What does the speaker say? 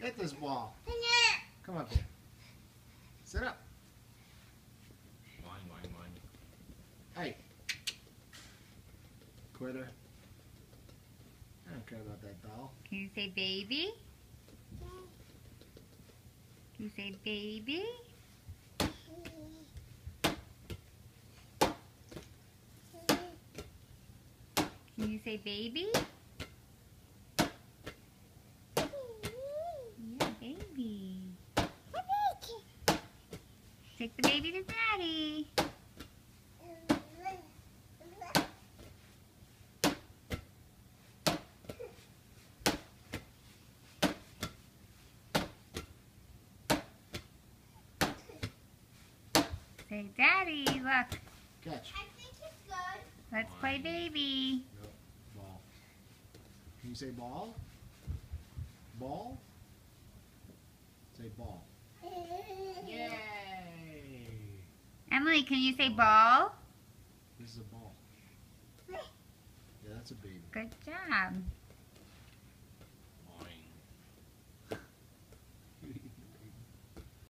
Get this ball. Come up here. Sit up. Whine, whine, whine. Hey. Quitter. I don't care about that doll. Can you say baby? Can you say baby? Can you say baby? Yeah, baby. Take the baby to daddy. Say daddy, look. Catch. I think it's good. Let's play baby. No. Ball. Can you say ball? Ball? Say ball. Yay! Emily, can you say ball? This is a ball. Yeah, that's a baby. Good job.